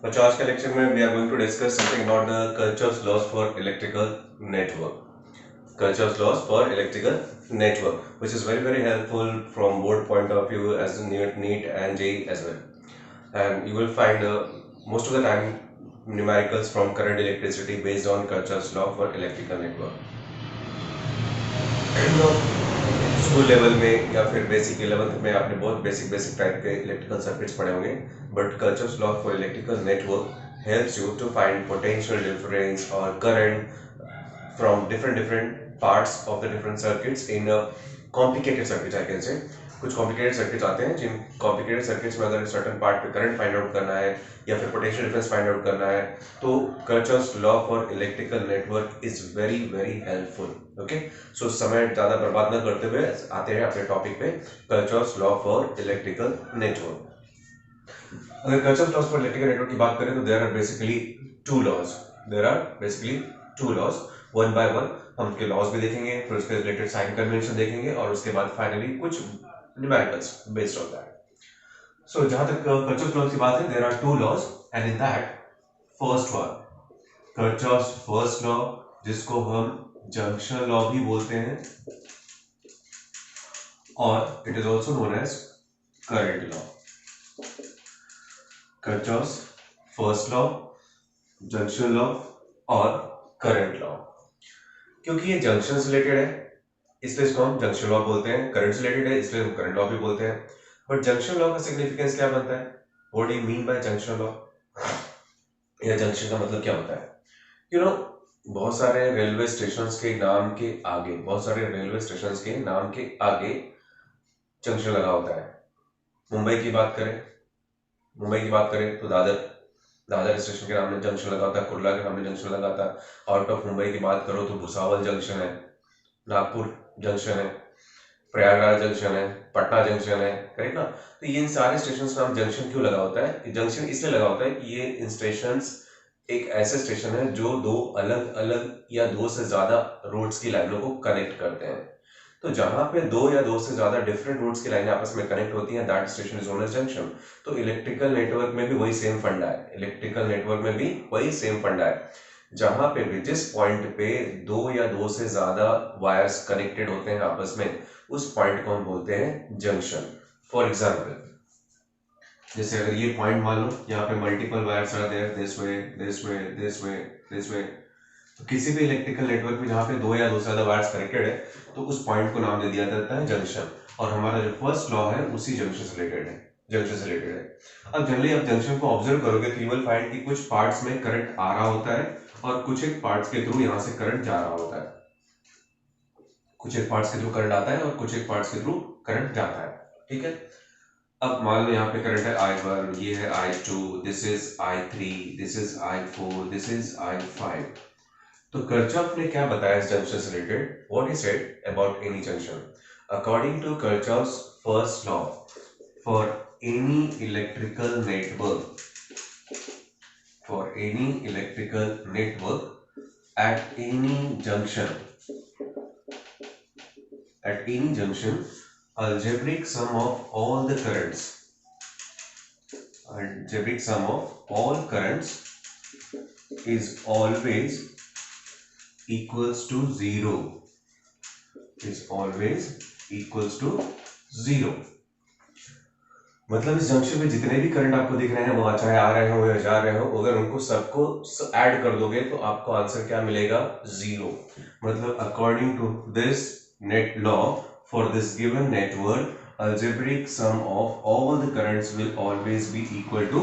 बच्चों आज के लेक्चर में we are going to discuss something about the Kirchhoff's laws for electrical network. Kirchhoff's laws for electrical network, which is very helpful from board point of view as in NEET and JEE as well. And you will find most of the time numericals from current electricity based on Kirchhoff's law for electrical network. School level में या फिर basic 11th में आपने बहुत basic type के electrical circuits पढ़े होंगे, but Kirchhoff's law for electrical network helps you to find potential difference or current from different parts of the different circuits in a complicated circuits I can say. कुछ complicated circuits आते हैं जिन complicated circuits में अगर certain part पे current find out करना है या फिर पोटेंशियल डिफरेंस फाइंड आउट करना है तो Kirchhoff's law for electrical network is very helpful. Okay, so समय ज़्यादा बर्बाद न करते हुए आते हैं अपने टॉपिक पे Kirchhoff's law for electrical network. अगर Kirchhoff's law for electrical network की बात करें तो there are basically two laws. One by one हम उसके लॉज भी देखेंगे, फिर उसके रिलेटेड साइन कन्वेंशन देखेंगे और उसके बाद फाइनली कुछ numericals based on that. So जहां तक Kirchhoff's law की बात है, there are two laws and in that first one Kirchhoff's first law जिसको हम जंक्शन लॉ भी बोलते हैं और it is also known as current law. Kirchhoff's first law, junction law और करंट लॉ. क्योंकि ये जंक्शन से रिलेटेड है इसलिए इसको हम जंक्शन लॉ बोलते हैं, करंट से रिलेटेड है इसलिए हम करंट लॉ भी बोलते हैं. बट जंक्शन लॉ का सिग्निफिकेंस क्या बनता है? What do you mean by junction law? या जंक्शन का मतलब क्या होता है? यू नो, बहुत सारे रेलवे स्टेशन के नाम के आगे जंक्शन लगा होता है. मुंबई की बात करें तो दादर स्टेशन के नाम में जंक्शन लगा होता है, कुर्ला के नाम में जंक्शन लगा होता है. आउट ऑफ मुंबई की बात करो तो भुसावल जंक्शन है, नागपुर जंक्शन है, प्रयागराज जंक्शन है, पटना जंक्शन है, करेक्ट ना? तो ये इन सारे स्टेशन का नाम जंक्शन क्यों लगा होता है? जंक्शन इसलिए लगा होता है कि ये इन स्टेशन एक ऐसे स्टेशन है जो दो अलग अलग या दो से ज्यादा रोड्स की लाइनों को कनेक्ट करते हैं. तो जहां पे दो या दो से ज्यादा डिफरेंट रोड्स की लाइनें आपस में कनेक्ट होती हैं, that station is known as junction. तो इलेक्ट्रिकल नेटवर्क में भी वही सेम फंडा है. जहां पे भी जिस पॉइंट पे दो या दो से ज्यादा वायर्स कनेक्टेड होते हैं आपस में, उस पॉइंट को हम बोलते हैं जंक्शन. फॉर एग्जाम्पल, जैसे अगर ये पॉइंट मान लो यहाँ पे multiple wires are there this way, तो किसी भी इलेक्ट्रिकल नेटवर्क में जहाँ पे दो या दो से ज्यादा वायर्स कनेक्टेड है तो उस पॉइंट को नाम दे दिया जाता है जंक्शन. और हमारा जो फर्स्ट लॉ है उसी जंक्शन से रिलेटेड है. अब जनरली आप जंक्शन को ऑब्जर्व करोगे तो यू विल फाइंड कि कुछ पार्ट्स में करंट आ रहा होता है और कुछ एक पार्ट्स के थ्रू यहाँ से करंट जा रहा होता है. कुछ एक पार्ट्स के थ्रू करंट आता है और कुछ एक पार्ट्स के थ्रू करंट जाता है. ठीक है, अब मान लो यहाँ पे करंट है I1, ये है I2, this is I3, this is I4, this is I5. तो Kirchhoff ने क्या बताया इस जंक्शन से related? What he said about any junction? According to Kirchhoff's first law for any electrical network at any junction, algebraic sum of all currents is always equals to zero. मतलब इस junction में जितने भी current आपको दिख रहे हैं, वो चाहे आ रहे हो या जा रहे हो, अगर उनको सबको ऐड कर दोगे तो आपको आंसर क्या मिलेगा? जीरो. मतलब according to this net law for this given network, algebraic sum of all the currents will always be equal to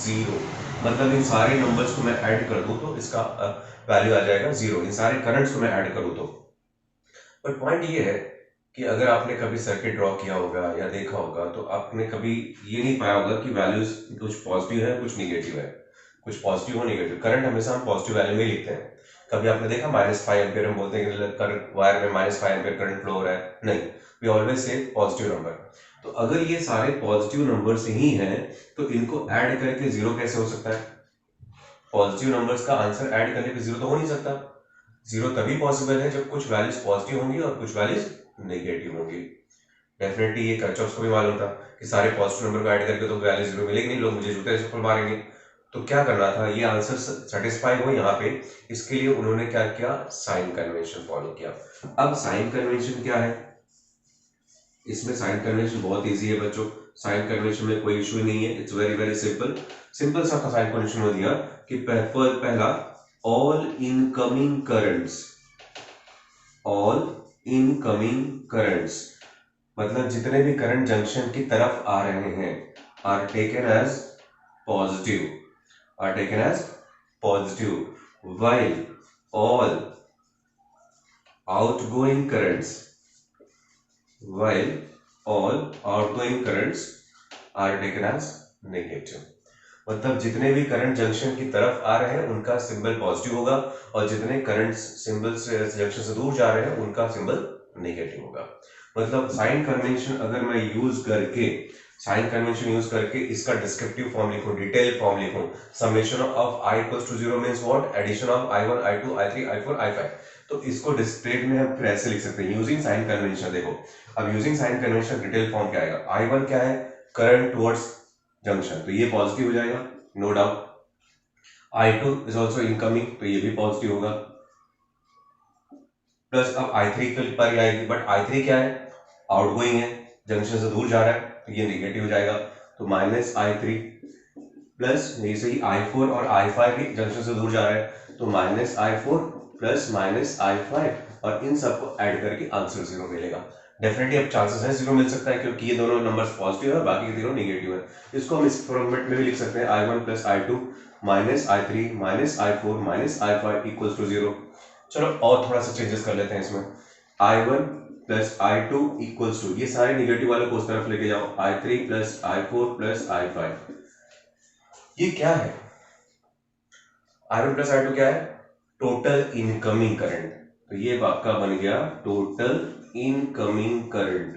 zero. मतलब इन सारे नंबर्स को मैं ऐड कर दूं तो इसका वैल्यू आ जाएगा जीरो. इन सारे करंट्स को मैं ऐड करूं तो. बट पॉइंट ये है कि अगर आपने कभी सर्किट ड्रॉ किया होगा या देखा होगा तो आपने कभी ये नहीं पाया होगा कि वैल्यूज कुछ पॉजिटिव है कुछ निगेटिव है, कुछ पॉजिटिव और निगेटिव. करंट हमेशा हम पॉजिटिव वैल्यू में ही लिखते हैं. कभी आपने देखा -5 एम्पियर हम बोलते हैं कि करंट वायर में -5 एम्पियर करंट फ्लो हो रहा है? नहीं, we always say positive number. तो अगर ये सारे पॉजिटिव नंबर्स ही हैं तो इनको ऐड करके जीरो कैसे हो सकता है? पॉजिटिव नंबर्स का आंसर ऐड करने पे जीरो तो हो नहीं सकता. जीरो तभी पॉसिबल है जब कुछ वैल्यूज पॉजिटिव होंगी और कुछ वैल्यूज नेगेटिव होंगी. डेफिनेटली ये Kirchhoff को भी मालूम था कि सारे पॉजिटिव नंबर को ऐड करके तो वैल्यू जीरो मिलेगी नहीं, लोग मुझे जूते से चप्पल मारेंगे. तो क्या करना था, ये आंसर सेटिस्फाई हो यहाँ पे, इसके लिए उन्होंने क्या किया, साइन कन्वेंशन फॉलो किया। अब साइन कन्वेंशन क्या है, इसमें साइन कन्वेंशन बहुत इजी है बच्चों, साइन कन्वेंशन में कोई इशू नहीं है, it's very very simple. Simple सा साइन कन्वेंशन हो दिया कि पहला all incoming currents, all incoming currents मतलब जितने भी करंट जंक्शन की तरफ आ रहे हैं are taken as positive, are taken as positive while all outgoing currents, while all outgoing currents are taken as negative। मतलब जितने भी करंट जंक्शन की तरफ आ रहे हैं उनका सिंबल पॉजिटिव होगा और जितने करंट सिंबल से जंक्शन से दूर जा रहे हैं उनका सिंबल नेगेटिव होगा। मतलब साइन कन्वेंशन अगर मैं यूज करके, साइन कन्वेंशन यूज करके इसका डिस्क्रिप्टिव फॉर्म लिखूं, डिटेल फॉर्म लिखूं, summation of i equals to 0 means what, addition of i1 i2 i3 i4 i5, तो इसको डिस्क्रिप्ट में हम फिर ऐसे लिख सकते हैं यूजिंग साइन कन्वेंशन। देखो अब using sign convention detail form क्या आएगा, i1 क्या है, करंट टुवर्ड्स जंक्शन, तो ये पॉजिटिव हो जाएगा no doubt. i2 is also incoming, तो ये भी पॉजिटिव होगा, प्लस अब i3 पर ही आएगी, बट i3 क्या है, आउटगोइंग है, जंक्शन से दूर जा रहा है, तो ये नेगेटिव हो जाएगा, तो माइनस i3 प्लस जैसे ही i4 और i5 भी जंक्शन से दूर जा रहा है, तो minus i4 plus minus i5, और इन सबको ऐड करके आंसर 0 मिलेगा। डेफिनेटली अब चांसेस है 0 मिल सकता है क्योंकि ये दोनों नंबर्स पॉजिटिव है, बाकी के तीनों नेगेटिव है। इसको हम इस फॉर्मेट में भी लिख सकते हैं i1 plus i2 minus i3 minus i4 minus i5 equals to 0। चलो और थोड़ा सा चेंजेस कर लेते हैं इसमें, i1 plus i2 equals to, ये सारे निगेटिव वाले को उस तरफ लेके जाओ, i3 plus i4 plus i5, ये क्या है, i1 प्लस i2 क्या है, टोटल इनकमिंग करंट, तो ये आपका बन गया टोटल इनकमिंग करंट,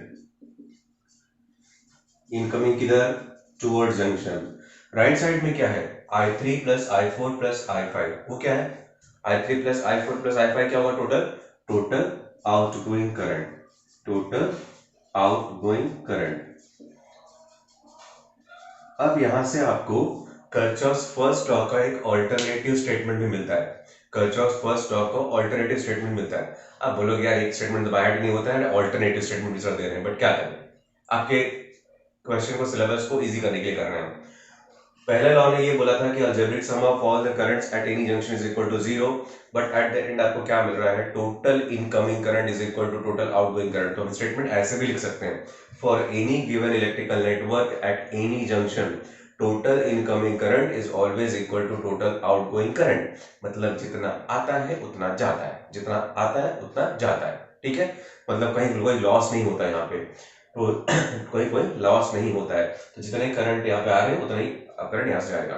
इनकमिंग किधर, टुवर्ड्स जंक्शन। राइट साइड में क्या है, i3 plus i4 plus i5, वो क्या है, i3 plus i4 plus i5 क्या होगा, total, total outgoing current, total outgoing current. अब यहां से आपको कर्चॉफ्स फर्स्ट लॉ का एक ऑल्टरनेटिव स्टेटमेंट भी मिलता है, कर्चॉफ्स फर्स्ट लॉ का ऑल्टरनेटिव स्टेटमेंट मिलता है। आप बोलोगे यार एक स्टेटमेंट तो बाय हार्ट नहीं होता है, ऑल्टरनेटिव स्टेटमेंट भी सर दे रहे हैं, बट क्या करें, आपके क्वेश्चन को, सिलेबस को इजी करने के लिए कर रहे हैं। पहले लॉ ने ये बोला था कि algebraic sum of all the currents at any junction is equal to 0, but at the end आपको क्या मिल रहा है, total incoming current is equal to total outgoing current. तो हम स्टेटमेंट ऐसे भी लिख सकते हैं, for any given electrical network at any junction total incoming current is always equal to total outgoing current. मतलब जितना आता है उतना जाता है, जितना आता है उतना जाता है, ठीक है, मतलब कहीं कोई लॉस नहीं होता है यहाँ पे, तो कोई लॉस नहीं होता है, तो जितने करंट यहाँ पे आ रहे हैं उतना ही करंट यहाँ से आएगा।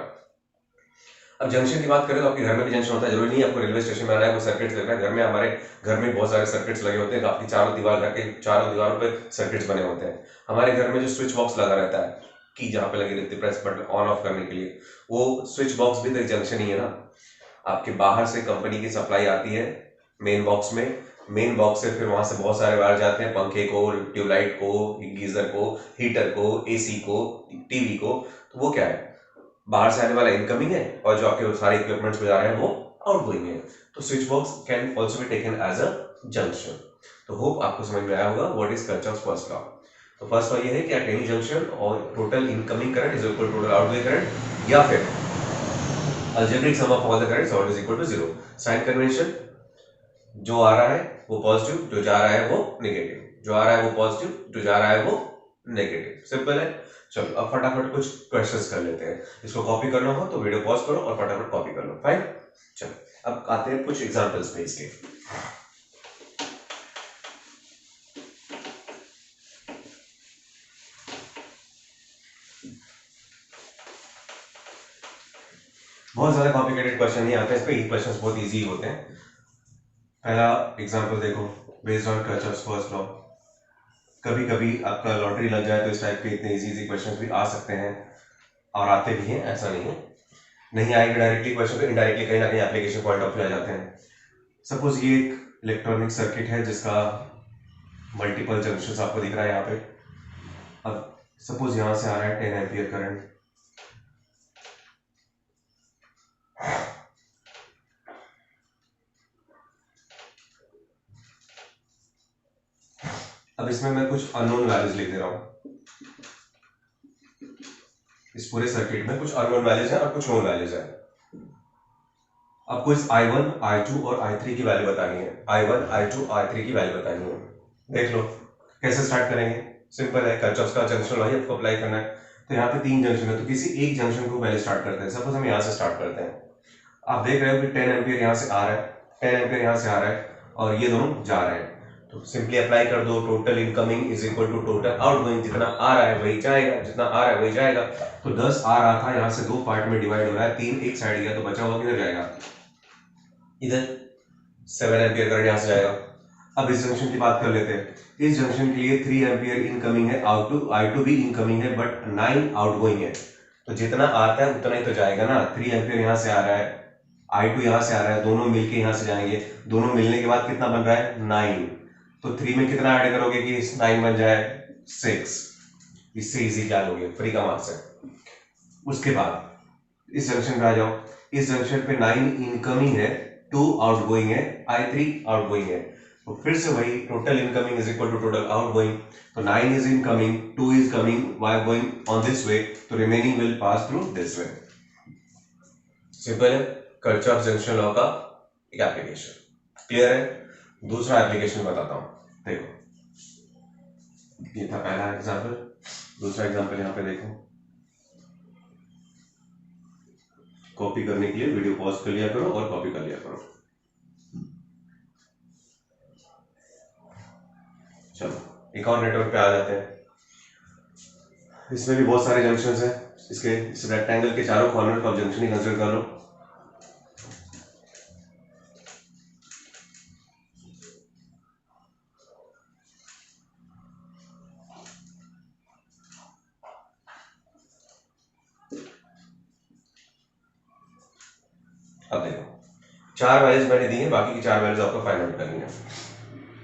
अब जंक्शन की बात करें तो आपके घर में भी जंक्शन होता है, जरूरी नहीं आपको रेलवे स्टेशन में आना है, कोई सर्किट्स देखना है, घर में हमारे घर में बहुत सारे सर्किट्स लगे होते हैं, आपकी चारों दीवार, घर के चारों दीवारों पे सर्किट्स बने होते हैं। हमारे घर में जो स्विच बॉक्स लगा रहता है, की जहाँ पे लगी रहती है प्रेस बटन ऑन ऑफ करने के लिए, वो स्विच बॉक्स भी तो एक जंक्शन ही है ना। आपके बाहर से कंपनी की सप्लाई आती है मेन बॉक्स में, मेन बॉक्स से फिर वहां से बहुत सारे वायर जाते हैं पंखे को, ट्यूबलाइट को, गीजर को, हीटर को, एसी को, टीवी को, तो वो क्या है, बाहर से आने वाला इनकमिंग है, और जो आपके सारे इक्विपमेंट्स पे जा रहे हैं वो आउटगोइंग है। तो switch box can also be taken as a junction. तो होप आपको समझ में आया होगा what is Kirchhoff's first law. तो फर्स्ट लॉ ये है कि एट एनी जंक्शन और total incoming current is equal to total outgoing current, या फिर algebraic sum of all the currents always equal to 0। Sign convention, जो आ रहा है वो पॉजिटिव, जो जा रहा है वो नेगेटिव, जो आ रहा है वो पॉजिटिव, जो जा रहा है वो नेगेटिव, सिंपल है। चलो अब फटाफट कुछ क्वेश्चंस कर लेते हैं, इसको कॉपी करना हो तो वीडियो पॉज करो और फटाफट कॉपी कर लो, फाइन। चलो अब आते हैं कुछ एग्जांपल्स पे इसके। बहुत ज्यादा कॉम्प्लिकेटेड क्वेश्चन नहीं आते इस पे, ये क्वेश्चंस बहुत इजी होते हैं। पहला एग्जांपल देखो, based on Kirchhoff's first law. कभी कभी आपका लॉटरी लग जाए तो इस टाइप के इतने इजी क्वेश्चंस भी आ सकते हैं, और आते भी हैं, ऐसा नहीं है। नहीं आएगा डायरेक्टली क्वेश्चन तो इनडायरेक्टली कहीं ना कहीं एप्लीकेशन पॉइंट ऑफ व्यू आ जाते हैं। सपोज ये एक इलेक्ट्रॉनिक सर्किट है जिसका मल्टीपल जंक्शंस आपको दिख रहा है यहाँ पे। अब सपोज यहाँ से आ रहा है 10 एम्पियर करंट, अब इसमें मैं कुछ अननोन वैल्यूज लिख दे रहा हूं। इस पूरे सर्किट में कुछ अननोन वैल्यूज हैं और कुछ नोन वैल्यूज हैं। आपको इस I1, I2 और I3 की वैल्यू बतानी है। I1, I2, I3 की वैल्यू बतानी है। देख लो कैसे स्टार्ट करेंगे। सिंपल है, किरचॉफ का जंक्शन लॉ ही आपको अप्लाई करना है। तो यहाँ पे 3 जंक्शन है, तो किसी एक जंक्शन को पहले स्टार्ट करते हैं। सपोज हम यहाँ से स्टार्ट करते हैं। आप देख रहे हो कि 10 एम्पियर यहाँ से आ रहा है, 10 एम्पियर यहाँ से आ रहा है और ये दोनों जा रहे हैं। तो सिंपली अप्लाई कर दो, total incoming is equal to total outgoing. जितना आ रहा है वही जाएगा, जितना आ रहा है वही जाएगा। तो 10 आ रहा था, यहाँ से 2 पार्ट में डिवाइड हो रहा है, 3 एक साइड गया तो बचा हुआ किधर जाएगा, इधर 7 एम्पियर करंट यहाँ से जाएगा। अब इस जंक्शन की बात कर लेते हैं। इस जंक्शन के लिए 3 एम्पियर इनकमिंग है, I2 भी इनकमिंग है, बट 9 आउटगोइंग है। तो जितना आता है उतना ही तो जाएगा ना। 3 एम्पियर यहाँ से आ रहा है, I2 यहाँ से आ रहा है, दोनों मिलके यहाँ से जाएंगे। दोनों मिलने के बाद कितना बन रहा है, 9। तो 3 में कितना ऐड करोगे कि 9 बन जाए 6। इससे इजी क्या लोगे, फ्री का मार्क्स है। उसके बाद इस जंक्शन पे आ जाओ। इस जंक्शन पे 9 इनकमिंग है, 2 आउटगोइंग है, I3 आउटगोइंग है। तो फिर से वही total incoming is equal to total outgoing. तो 9 is incoming, 2 is coming, while going on this way, तो remaining will pass through this way. Simple है, किरचॉफ जंक्शन लॉ का एक एप्लीकेशन। क्लियर है। दूसरा एप्लीकेशन बताता हूं। देखो ये था पहला एग्जांपल, दूसरा एग्जांपल यहां पे देखो। कॉपी करने के लिए वीडियो पॉज कर लिया करो और कॉपी कर लिया करो। चलो एक और नेटवर्क पे आ जाते हैं। इसमें भी बहुत सारे जंक्शंस हैं। इसके इस रेक्टेंगल के चारों कॉर्नर को आप जंक्शन ही कंसिडर कर लो। अब देखो 4 वैल्यूज मैंने दी हैं, बाकी की 4 वैल्यूज आपको फाइंड आउट करनी है।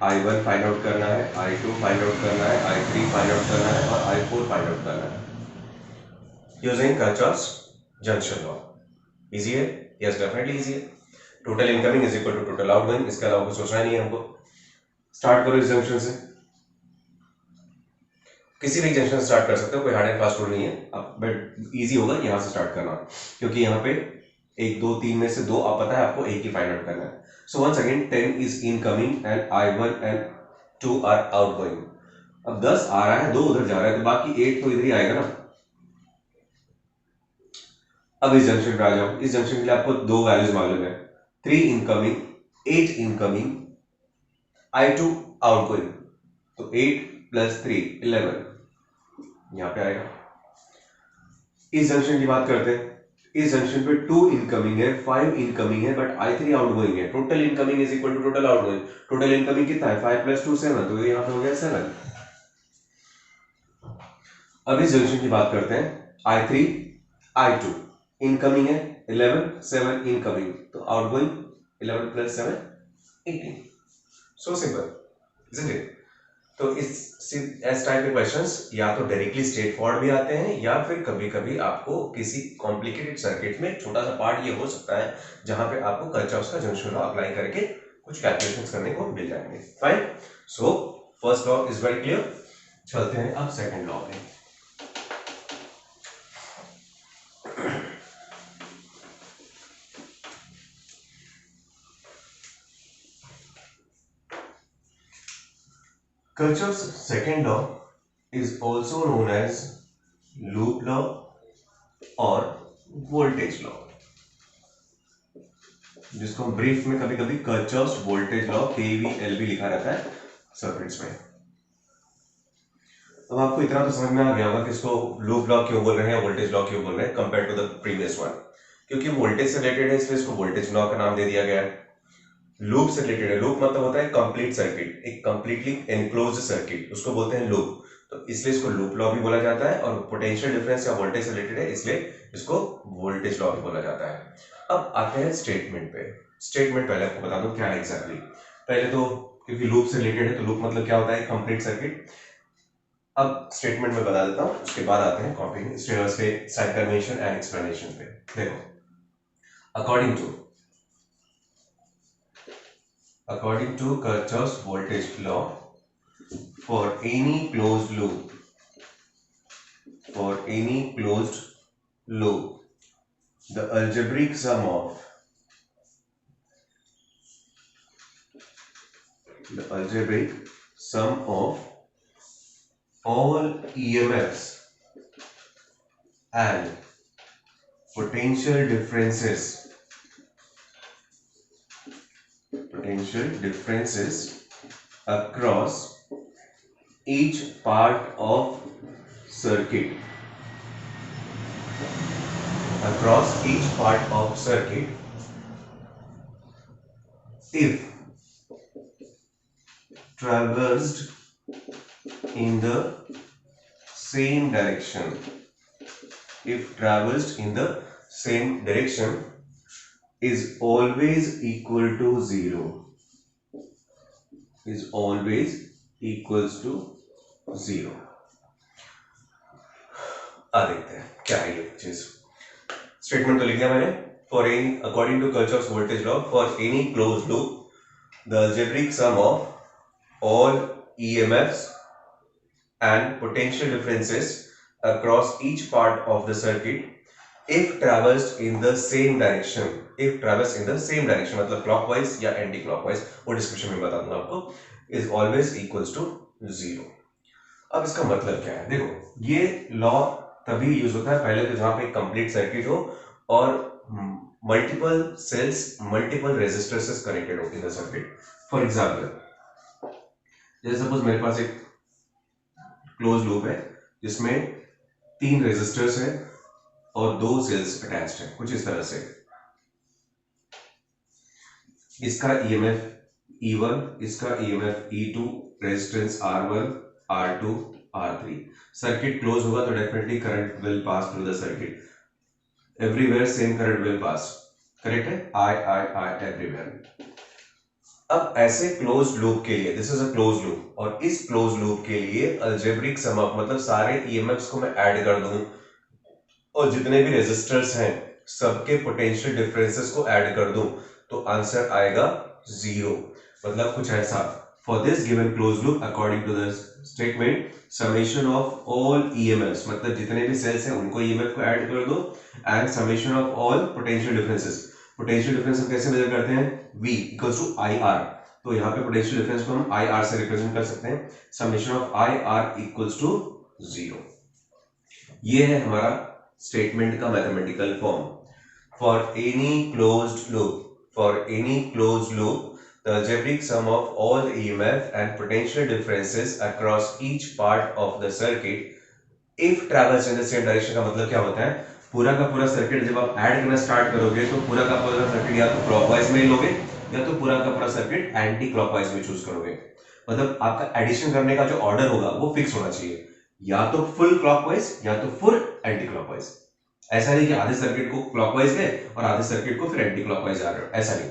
I1 फाइंड आउट करना है, I2 फाइंड आउट करना है, I3 फाइंड आउट करना है और I4 फाइंड आउट करना है using Kirchhoff's junction law. Easy है? यस डेफिनेटली इजी है। Total incoming is equal to total outgoing, इसके अलावा कुछ सोचना नहीं है हमको। स्टार्ट करो इस जंक्शन से। किसी भी जंक्शन से स्टार्ट कर सकते हो, कोई हार्ड एंड फास्ट रूल नहीं है। अब बट इजी होगा यहाँ से स्टार्ट करना, क्योंकि यहाँ पे 1 2 3 में से 2 आप पता है आपको एक ही फाइंड आउट करना है। So once again 10 is incoming and I1 and 2 are outgoing. अब 10 आ रहा है, 2 उधर जा रहा है, तो बाकी 8 तो इधर ही आएगा ना। अब इस जंक्शन पे आ जाओ। इस जंक्शन के लिए आपको 2 वैल्यूज मालूम है, 3 इनकमिंग, 8 इनकमिंग, I2 आउटगोइंग। तो 8 + 3 11 यहां पे आएगा। इस जंक्शन की बात करते हैं। इस जंक्शन पे 2 इनकमिंग है, 5 इनकमिंग है, बट I3 आउटगोइंग है। Total incoming is equal to total outgoing. Total incoming कितना है, 5 + 2 7, तो यहाँ पे हो गया 7। अब इस जंक्शन की बात करते हैं। I3 I2 इनकमिंग है 11, 7 इनकमिंग, तो outgoing 11 + 7 18। So simple, isn't it? तो इस टाइप के क्वेश्चंस या तो डायरेक्टली स्ट्रेट फॉरवर्ड भी आते हैं, या फिर कभी कभी आपको किसी कॉम्प्लिकेटेड सर्किट में छोटा सा पार्ट ये हो सकता है जहां पे आपको किरचॉफ्स का जंक्शन लॉ अप्लाई करके कुछ कैलकुलेशंस करने को मिल जाएंगे। Fine. So first law is very clear. चलते हैं अब सेकंड लॉ पे। Kirchhoff's second law is also known as loop law or voltage law, जिसको हम ब्रीफ में कभी कभी Kirchhoff's voltage law KVL भी लिखा रहता है सर्किट्स में। अब आपको इतना तो समझ में आ गया होगा कि इसको लूप लॉ क्यों बोल रहे हैं, वोल्टेज लॉ क्यों बोल रहे हैं compare to the previous one. क्योंकि वोल्टेज से रिलेटेड है इसलिए इसको वोल्टेज लॉ का नाम दे दिया गया है। लूप से रिलेटेड है, लूप मतलब होता है कंप्लीट सर्किट, एक कंप्लीटली एनक्लोज्ड सर्किट, उसको बोलते हैं लूप। तो इसलिए इसको लूप लॉ भी बोला जाता है, और पोटेंशियल डिफरेंस या वोल्टेज से रिलेटेड है इसलिए इसको वोल्टेज लॉ भी बोला जाता है। अब आते हैं स्टेटमेंट पे। स्टेटमेंट पहले आपको बता दूं क्या है एग्जैक्टली। पहले तो क्योंकि लूप से रिलेटेड है तो लूप मतलब क्या होता है, कंप्लीट सर्किट। अब स्टेटमेंट में बता देता हूं, उसके बाद आते हैं कन्वेंशन एंड एक्सप्लेनेशन पे। देखो, According to Kirchhoff's voltage law, for any closed loop, for any closed loop, the algebraic sum of all EMFs and potential differences across each part of circuit, if traversed in the same direction, is always equal to zero, आ देखते हैं क्या है ये चीज। Statement तो लिख दिया मैंने। For any according to Kirchhoff's voltage law, for any closed loop the algebraic sum of all EMFs and potential differences across each part of the circuit if traversed in the same direction, मतलब clockwise या anti clockwise, वो description में बता दूंगा आपको, is always equals to zero। अब इसका मतलब क्या है, देखो ये लॉ तभी यूज होता है पहले तो जहां पे कंप्लीट सर्किट हो और मल्टीपल सेल्स मल्टीपल रेजिस्टर्स से कनेक्टेड हो in the circuit. For example जैसे सपोज मेरे पास एक क्लोज लूप है जिसमें 3 रेजिस्टर्स है और 2 सेल्स अटैच्ड है, कुछ इस तरह से। इसका EMF E1, इसका EMF E2, resistance R1, R2, R3। Circuit close होगा तो definitely current will pass through the circuit, everywhere same current will pass, correct है, I एवरीवेयर। अब ऐसे क्लोज लूप के लिए, this is a close loop, और इस क्लोज लूप के लिए अलजेब्रिक सम ऑफ मतलब सारे EMFs को मैं ऐड कर दूं और जितने भी रेजिस्टर्स हैं सबके पोटेंशियल डिफरेंसेस को ऐड कर दूं तो आंसर आएगा 0। मतलब कुछ ऐसा, for this given close loop according to the statement summation of all EMFs, मतलब जितने भी सेल्स हैं उनको EMF को ऐड कर दो, and summation of all potential differences. Potential difference हम कैसे मेजर करते हैं, V इक्वल्स टू IR, तो यहाँ पे पोटेंशियल डिफरेंस को हम IR से रिप्रेजेंट कर सकते हैं, summation of IR equals to 0। ये है हमारा स्टेटमेंट का mathematical form. For any closed loop the algebraic sum of all EMF and potential differences across each part of the circuit if travels in the same direction का मतलब क्या होता है, पूरा का पूरा सर्किट जब आप ऐड करना स्टार्ट करोगे तो पूरा का पूरा सर्किट या तो क्लॉकवाइज में लोगे या तो पूरा का पूरा सर्किट एंटी क्लॉकवाइज में चूज करोगे। मतलब आपका एडिशन करने का जो ऑर्डर होगा वो फिक्स होना चाहिए, या तो फुल क्लॉकवाइज या तो फुल एंटी क्लॉकवाइज। ऐसा नहीं कि आधे सर्किट को क्लॉकवाइज गए और आधे सर्किट को फिर एंटी क्लॉकवाइज जा रहे हो, ऐसा नहीं,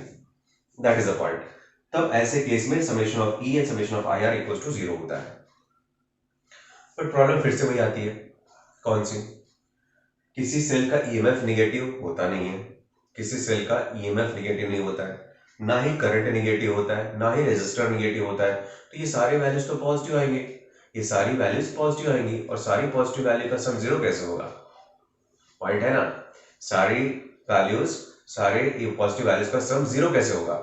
दैट इज अ पॉइंट। तब ऐसे केस में summation of E and summation of IR equals to 0 होता है। बट प्रॉब्लम फिर से वही आती है, कौन सी, किसी सेल का EMF निगेटिव होता नहीं है, किसी सेल का EMF निगेटिव नहीं होता है, ना ही करंट निगेटिव होता है, ना ही रेजिस्टर निगेटिव होता है, तो ये सारे वैल्यूज तो पॉजिटिव आएंगे, ये सारी वैल्यूज पॉजिटिव आएंगी, और सारी पॉजिटिव वैल्यू का सम 0 कैसे होगा, पॉइंट है ना, सारी वैल्यूज सारे पॉजिटिव वैल्यूज का सम 0 कैसे होगा,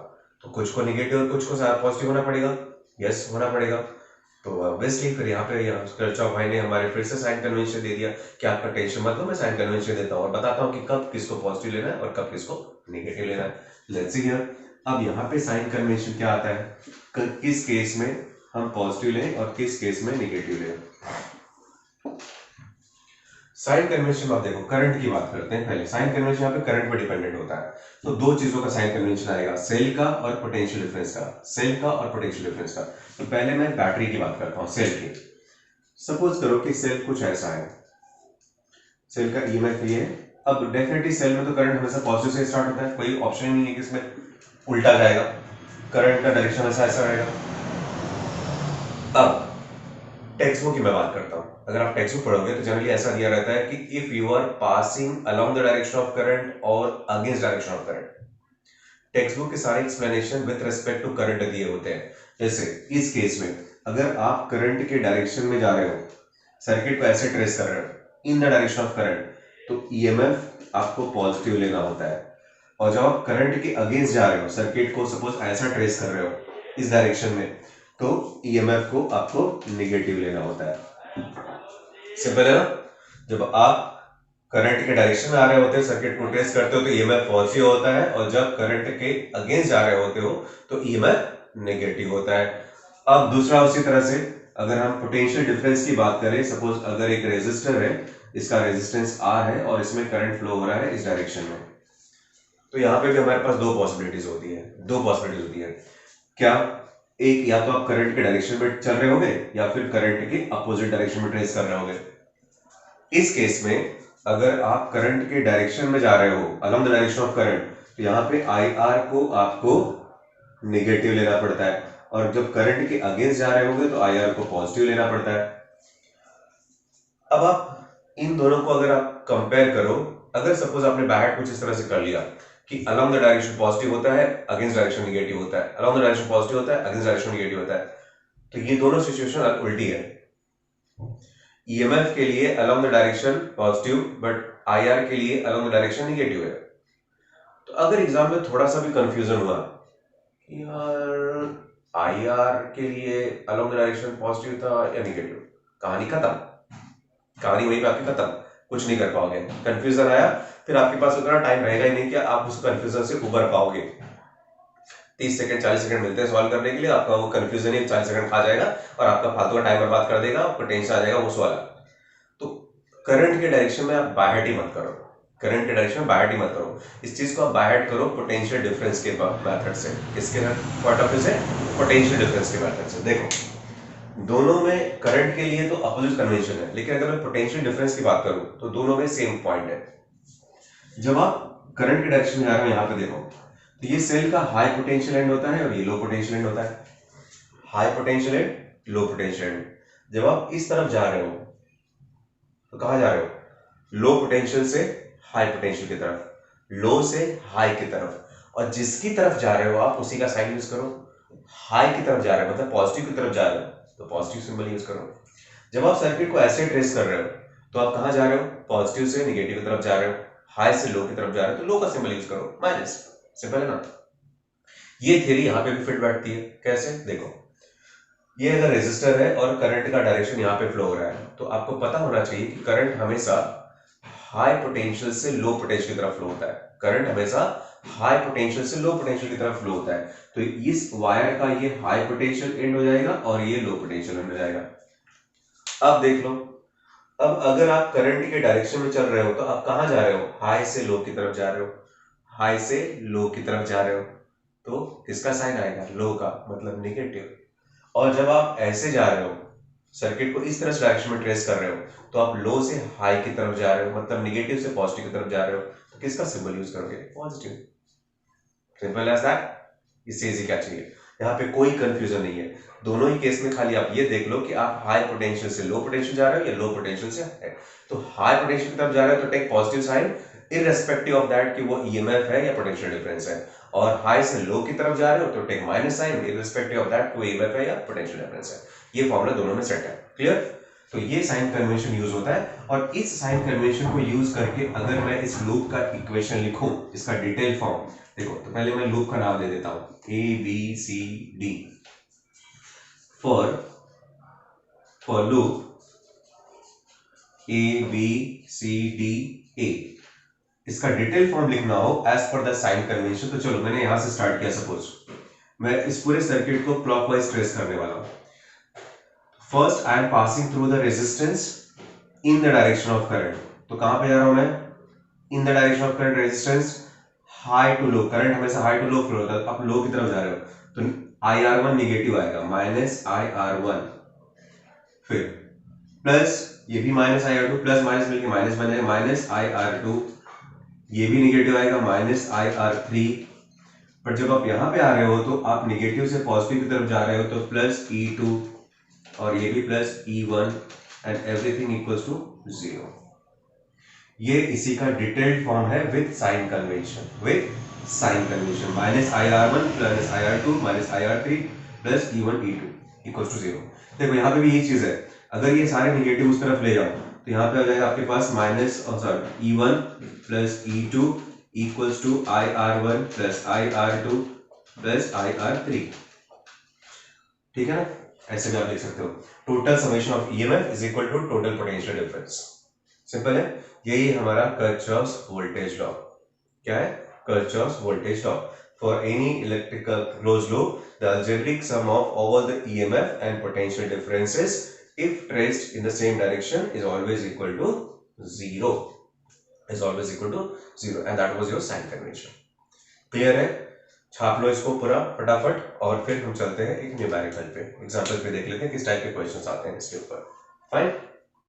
तो कुछ को निगेटिव और कुछ को पॉजिटिव होना पड़ेगा, यस होना पड़ेगा। तो ऑब्वियसली फिर यहाँ पे किरचॉफ भाई ने हमारे फिर से साइन कन्वेंशन दे दिया कि आपका टेंशन मत लो, मैं साइन कन्वेंशन देता हूँ और बताता हूँ कि कब किसको पॉजिटिव लेना है और कब किसको निगेटिव लेना है। लेट्स सी हियर, अब यहाँ पे साइन कन्वेंशन क्या आता है, किस केस में हम पॉजिटिव लें और किस केस में निगेटिव लें। साइन कन्वेंशन आप देखो, करंट की बात करते हैं पहले। साइन कन्वेंशन यहाँ पे करंट पे डिपेंडेंट होता है, तो दो चीजों का साइन कन्वेंशन आएगा, सेल का और पोटेंशियल डिफरेंस का, सेल का और पोटेंशियल डिफरेंस का। तो पहले मैं बैटरी की बात करता हूँ, सेल की। सपोज करो कि सेल कुछ ऐसा है, सेल का EMF ये है। अब डेफिनेटली सेल में तो करंट हमेशा पॉजिटिव से स्टार्ट होता है, कोई ऑप्शन नहीं है कि इसमें उल्टा जाएगा, करंट का डायरेक्शन ऐसा रहेगा। अब टेक्स्ट बुक की मैं बात करता हूं, अगर आप टेक्स्ट बुक पढ़ोगे तो जनरली ऐसा दिया रहता है कि if you are passing along the direction of current और against direction of current. Textbook के सारे explanation with respect to current दिए होते हैं। जैसे इस केस में अगर आप करंट के डायरेक्शन में जा रहे हो, सर्किट को ऐसे ट्रेस कर रहे हो इन द डायरेक्शन ऑफ करंट, तो ईएमएफ आपको पॉजिटिव लेना होता है। और जब आप करंट के अगेंस्ट जा रहे हो, सर्किट को सपोज ऐसा ट्रेस कर रहे हो इस डायरेक्शन में, तो ईएमएफ को आपको नेगेटिव लेना होता है। सिंपल है ना? जब आप करंट के डायरेक्शन में आ रहे होते हैं, सर्किट को ट्रेस करते हो, तो ईएमएफ पॉजिटिव होता है, और जब करंट के अगेंस्ट जा रहे होते हो तो ईएमएफ नेगेटिव होता है। अब दूसरा उसी तरह से अगर हम पोटेंशियल डिफरेंस की बात करें, सपोज अगर एक रेजिस्टर है, इसका रेजिस्टेंस R है और इसमें करंट फ्लो हो रहा है इस डायरेक्शन में, तो यहाँ पे भी हमारे पास दो पॉसिबिलिटीज होती है। क्या? एक, या तो आप करंट के डायरेक्शन में चल रहे होंगे या फिर करंट के अपोजिट डायरेक्शन में ट्रेस कर रहे होंगे। इस केस में अगर आप करंट के डायरेक्शन में जा रहे हो, along the direction of current, तो यहाँ पे IR को आपको नेगेटिव लेना पड़ता है, और जब करंट के अगेंस्ट जा रहे होंगे तो IR को पॉजिटिव लेना पड़ता है। अब आप इन दोनों को अगर आप कंपेयर करो, अगर सपोज आपने बैट कुछ इस तरह से कर लिया कि अलोंग द डायरेक्शन पॉजिटिव होता है, अगेंस्ट डायरेक्शन नेगेटिव होता है, अलोंग द डायरेक्शन पॉजिटिव होता है, अगेंस्ट डायरेक्शन नेगेटिव होता है, तो ये दोनों सिचुएशन उल्टी है। ईएमएफ के लिए along the direction positive, but IR के लिए अलोंग द डायरेक्शन नेगेटिव है। तो अगर एग्जाम में थोड़ा सा भी कंफ्यूजन हुआ, यार IR के लिए अलोंग द डायरेक्शन पॉजिटिव था या नेगेटिव, कहानी खत्म, कहानी वहीं पे आपकी खत्म, कुछ नहीं कर पाओगे। कंफ्यूजन आया, फिर आपके पास उतना टाइम रहेगा ही नहीं कि आप उस कंफ्यूजन से उबर पाओगे। 30 सेकंड 40 सेकंड मिलते हैं सॉल्व करने के लिए, आपका वो कंफ्यूजन ही 40 सेकंड खा जाएगा और आपका फालतू का टाइम बर्बाद कर देगा, आपको टेंशन आ जाएगा उस वाला। तो करंट के डायरेक्शन में आप बायहट ही मत करो, करंट के डायरेक्शन में बायहट ही मत करो। इस चीज को आप बायहट करो पोटेंशियल डिफरेंस के मेथड से। किसके पॉइंट ऑफ व्यू से? पोटेंशियल डिफरेंस के मेथड से। देखो, दोनों में करंट के लिए तो अपोजिट कन्वेंशन है, लेकिन अगर मैं पोटेंशियल डिफरेंस की बात करूं तो दोनों में सेम पॉइंट है। जब आप करंट के डायरेक्शन में जा रहे हो, यहां पे देखो, तो ये सेल का हाई पोटेंशियल एंड होता है और ये लो पोटेंशियल एंड होता है। High potential and low potential and. जब आप इस तरफ जा रहे हो तो कहां जा रहे हो? लो पोटेंशियल से हाई पोटेंशियल की तरफ, लो से हाई की तरफ, और जिसकी तरफ जा रहे हो आप उसी का साइन यूज करो। हाई की तरफ जा रहे हो मतलब पॉजिटिव की तरफ जा रहे हो तो पॉजिटिव सिंबल यूज करो। जब आप सर्किट को ऐसे ट्रेस कर रहे हो तो आप कहां जा रहे हो? पॉजिटिव से नेगेटिव की तरफ जा रहे हो, हाई से लो की तरफ जा रहे हो तो लो का सिंबल यूज करो, माइनस। सिंपल है ना? ये थ्योरी यहां पे भी फिट बैठती है। कैसे? देखो, ये अगर रेजिस्टर है और करंट का डायरेक्शन यहाँ पे फ्लो हो रहा है, तो आपको पता होना चाहिए कि करंट हमेशा हाई पोटेंशियल से लो पोटेंशियल की तरफ फ्लो होता है। करंट हमेशा हाई पोटेंशियल से लो पोटेंशियल की तरफ फ्लो होता है। तो इस वायर का ये हाई पोटेंशियल एंड हो जाएगा और ये लो पोटेंशियल एंड हो जाएगा। अब देख लो, अब अगर आप करंट के डायरेक्शन में चल रहे हो तो आप कहां जा रहे हो? हाई से लो की तरफ जा रहे हो, हाई से लो की तरफ जा रहे हो, तो किसका साइन आएगा? लो का, मतलब नेगेटिव। और जब आप ऐसे जा रहे हो, सर्किट को इस तरह से डायरेक्शन में ट्रेस कर रहे हो, तो आप लो से हाई की तरफ जा रहे हो, मतलब नेगेटिव से पॉजिटिव की तरफ जा रहे हो, तो किसका सिंबल यूज करोगे? पॉजिटिव। Simple as that. इससे इजी क्या चाहिए? यहाँ पे कोई कंफ्यूजन नहीं है। दोनों ही केस में खाली आप ये देख लो कि आप हाई पोटेंशियल से लो पोटेंशियल जा रहे हो या लो पोटेंशियल से हाई। तो हाई पोटेंशियल की तरफ जा रहे हो तो take positive sign irrespective of that कि वो ईएमएफ है या पोटेंशियल डिफरेंस है, और हाई से लो की तरफ जा रहे हो तो take minus sign irrespective of that कोई ईएमएफ है या पोटेंशियल डिफरेंस है। ये फॉर्मूला दोनों में सेट है। क्लियर? तो ये साइन कन्वेंशन यूज होता है, और इस साइन कन्वेंशन को यूज करके अगर मैं इस लूप का इक्वेशन लिखूं, इसका डिटेल फॉर्म देखो, तो पहले मैं लूप का नाम दे देता हूं ABCD फॉर लूप ABCDA। इसका डिटेल फॉर्म लिखना हो as per the sign convention. तो चलो, मैंने यहां से स्टार्ट किया। सपोज मैं इस पूरे सर्किट को क्लॉकवाइज ट्रेस करने वाला हूं। First I am passing through the resistance in the direction of current. तो कहां पे जा रहा हूं मैं? In the direction of current, resistance high to low. Current हमेशा हाई टू लो फ्लो होता है, आप लो की तरफ जा रहे हो तो IR1 नेगेटिव आएगा, माइनस IR1, फिर प्लस ये भी माइनस IR2, प्लस माइनस मिलकर माइनस बन जाएगा, माइनस IR2, ये भी नेगेटिव आएगा, माइनस IR3। पर जब आप यहां पे आ रहे हो तो आप नेगेटिव से पॉजिटिव की तरफ जा रहे हो तो प्लस E2 और ये भी plus E1 and everything equals to 0। ये इसी का डिटेल्ड फॉर्म है with sign convention. Minus IR1 plus IR2 minus IR3 plus E1 E2। Equals to 0। देखो यहाँ पे भी यही चीज है, अगर ये सारे निगेटिव उस तरफ ले जाओ तो यहाँ पे आ जाएगा आपके पास minus E1 plus E2 equals to IR1 plus IR2 plus IR3। ठीक है ना, ऐसे भी आप लिख सकते हो, total summation of EMF is equal to total potential difference. Simple है, यही हमारा किरचॉफ्स वोल्टेज लॉ। क्या है? Kirchhoff's voltage law. For any electrical close loop the algebraic sum of all the EMF and potential differences if traced in the same direction is always equal to 0, is always equal to 0, and that was your sign convention। Clear है? छाप लो इसको पूरा फटाफट और फिर हम चलते हैं एक न्यूमेरिकल पे, एग्जांपल पे देख लेते हैं किस टाइप के क्वेश्चंस आते हैं इसके ऊपर। फाइन।